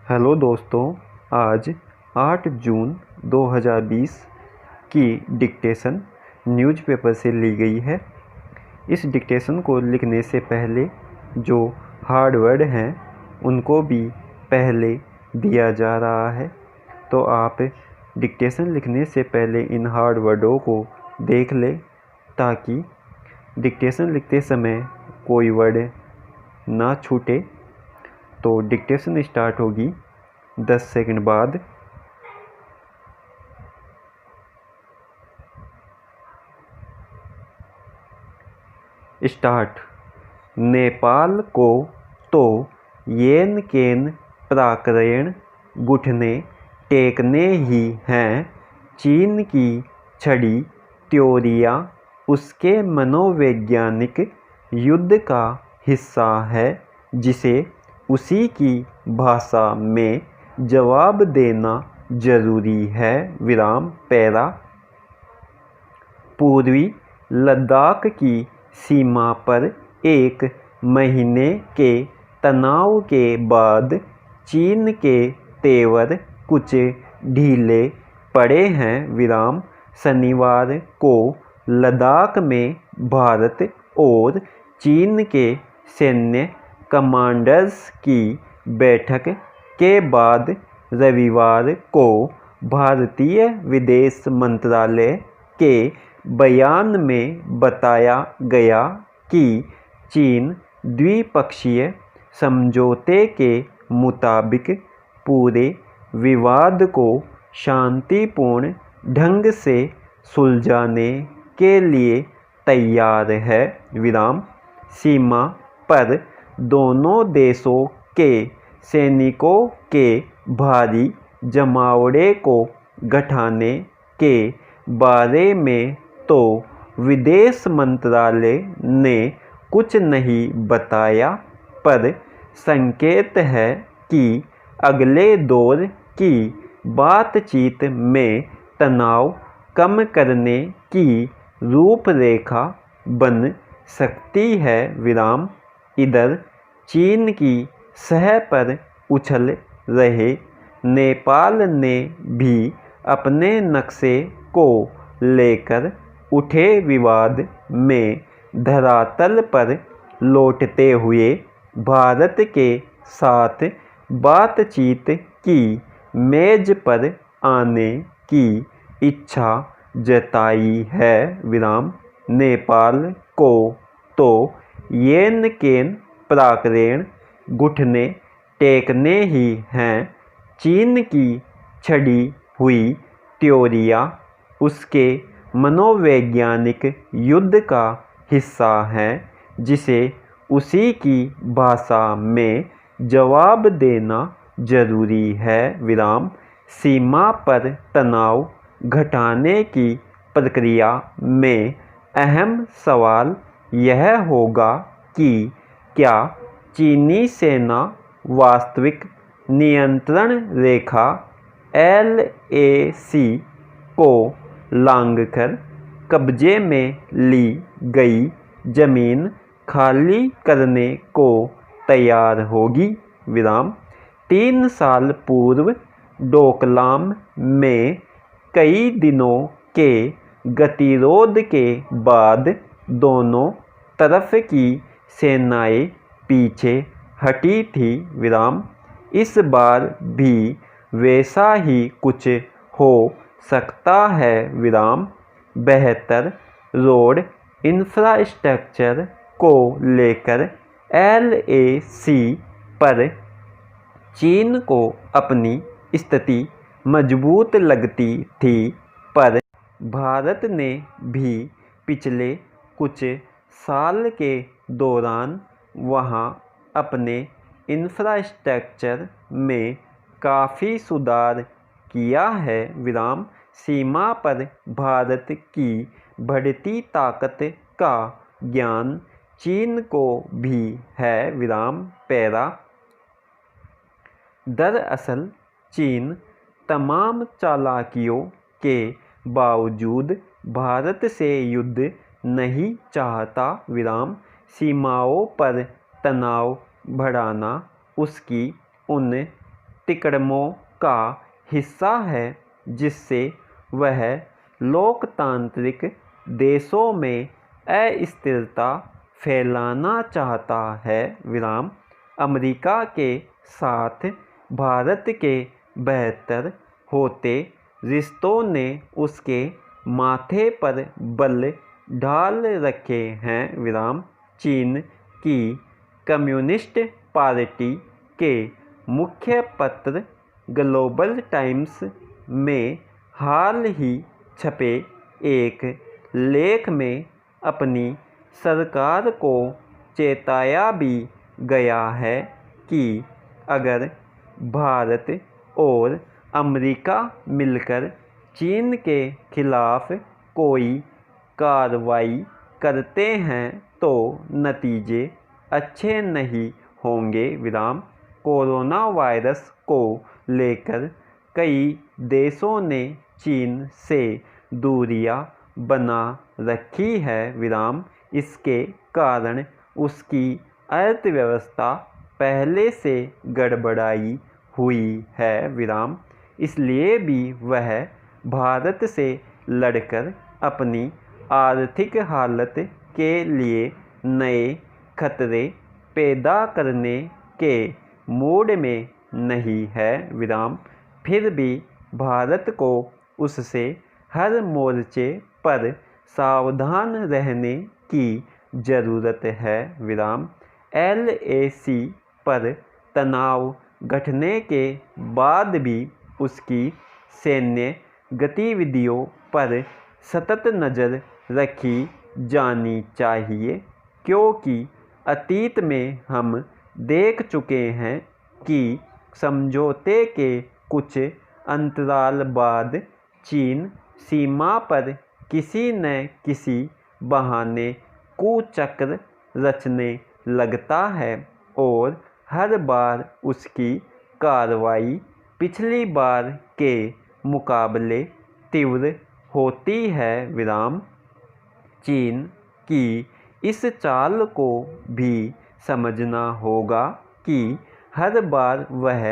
Hello दोस्तों, आज 8 जून 2020 की डिक्टेशन न्यूज़पेपर से ली गई है। इस डिक्टेशन को लिखने से पहले जो हार्ड वर्ड हैं उनको भी पहले दिया जा रहा है, तो आप डिक्टेशन लिखने से पहले इन हार्ड वर्डों को देख लें ताकि डिक्टेशन लिखते समय कोई वर्ड ना छूटे। तो डिक्टेशन स्टार्ट होगी 10 सेकंड बाद। स्टार्ट। नेपाल को तो येन केन प्राकरण गुठने टेकने ही हैं। चीन की छड़ी त्योरियां उसके मनोवैज्ञानिक युद्ध का हिस्सा है, जिसे उसी की भाषा में जवाब देना जरूरी है। विराम पैरा। पूर्वी लद्दाख की सीमा पर 1 महीने के तनाव के बाद चीन के तेवर कुछ ढीले पड़े हैं। विराम शनिवार को लद्दाख में भारत और चीन के सैन्य कमांडर्स की बैठक के बाद रविवार को भारतीय विदेश मंत्रालय के बयान में बताया गया कि चीन द्विपक्षीय समझौते के मुताबिक पूरे विवाद को शांतिपूर्ण ढंग से सुलझाने के लिए तैयार है। विराम सीमा पर दोनों देशों के सैनिकों के भारी जमावड़े को घटाने के बारे में तो विदेश मंत्रालय ने कुछ नहीं बताया, पर संकेत है कि अगले दौर की बातचीत में तनाव कम करने की रूपरेखा बन सकती है। विराम इधर चीन की सह पर उछल रहे नेपाल ने भी अपने नक्शे को लेकर उठे विवाद में धरातल पर लौटते हुए भारत के साथ बातचीत की मेज पर आने की इच्छा जताई है। विराम नेपाल को तो येन केन प्राकरण गुठने टेकने ही हैं। चीन की छड़ी हुई त्योरियां उसके मनोवैज्ञानिक युद्ध का हिस्सा है, जिसे उसी की भाषा में जवाब देना जरूरी है। विराम सीमा पर तनाव घटाने की प्रक्रिया में अहम सवाल यह होगा कि क्या चीनी सेना वास्तविक नियंत्रण रेखा LAC को लांघकर कब्जे में ली गई जमीन खाली करने को तैयार होगी। विराम 3 साल पूर्व डोकलाम में कई दिनों के गतिरोध के बाद दोनों तरफ की सेनाएं पीछे हटी थी। विराम इस बार भी वैसा ही कुछ हो सकता है। विराम बेहतर रोड इंफ्रास्ट्रक्चर को लेकर LAC पर चीन को अपनी स्थिति मजबूत लगती थी, पर भारत ने भी पिछले कुछ साल के दौरान वहां अपने इंफ्रास्ट्रक्चर में काफ़ी सुधार किया है। विराम सीमा पर भारत की बढ़ती ताकत का ज्ञान चीन को भी है। विराम पैरा। दरअसल चीन तमाम चालाकियों के बावजूद भारत से युद्ध नहीं चाहता। विराम सीमाओं पर तनाव बढ़ाना उसकी उन तिकड़मों का हिस्सा है, जिससे वह लोकतांत्रिक देशों में अस्थिरता फैलाना चाहता है। विराम। अमेरिका के साथ भारत के बेहतर होते रिश्तों ने उसके माथे पर बल डाल रखे हैं। विराम। चीन की कम्युनिस्ट पार्टी के मुखपत्र ग्लोबल टाइम्स में हाल ही छपे एक लेख में अपनी सरकार को चेताया भी गया है कि अगर भारत और अमेरिका मिलकर चीन के खिलाफ कोई कार्रवाई करते हैं तो नतीजे अच्छे नहीं होंगे। विराम। कोरोना वायरस को लेकर कई देशों ने चीन से दूरियां बना रखी है। विराम। इसके कारण उसकी अर्थव्यवस्था पहले से गड़बड़ाई हुई है। विराम। इसलिए भी वह भारत से लड़कर अपनी आर्थिक हालत के लिए नए खतरे पैदा करने के मूड में नहीं है। विराम। फिर भी भारत को उससे हर मोर्चे पर सावधान रहने की ज़रूरत है। विराम। LAC पर तनाव घटने के बाद भी उसकी सैन्य गतिविधियों पर सतत नज़र रखी जानी चाहिए, क्योंकि अतीत में हम देख चुके हैं कि समझौते के कुछ अंतराल बाद चीन सीमा पर किसी न किसी बहाने कुचक्र रचने लगता है और हर बार उसकी कार्रवाई पिछली बार के मुकाबले तीव्र होती है। विराम। चीन की इस चाल को भी समझना होगा कि हर बार वह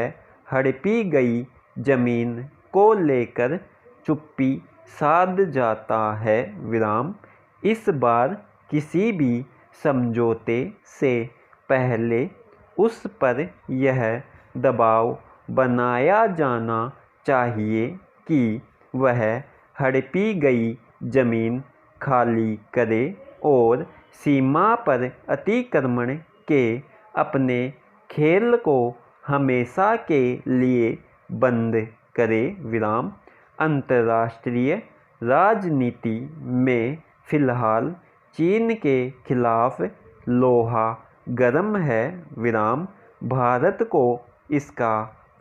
हड़पी गई जमीन को लेकर चुप्पी साध जाता है। विराम। इस बार किसी भी समझौते से पहले उस पर यह दबाव बनाया जाना चाहिए कि वह हड़पी गई जमीन खाली करे और सीमा पर अतिक्रमण के अपने खेल को हमेशा के लिए बंद करे। विराम। अंतर्राष्ट्रीय राजनीति में फिलहाल चीन के खिलाफ लोहा गर्म है। विराम। भारत को इसका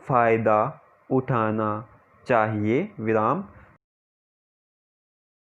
फ़ायदा उठाना चाहिए। विराम।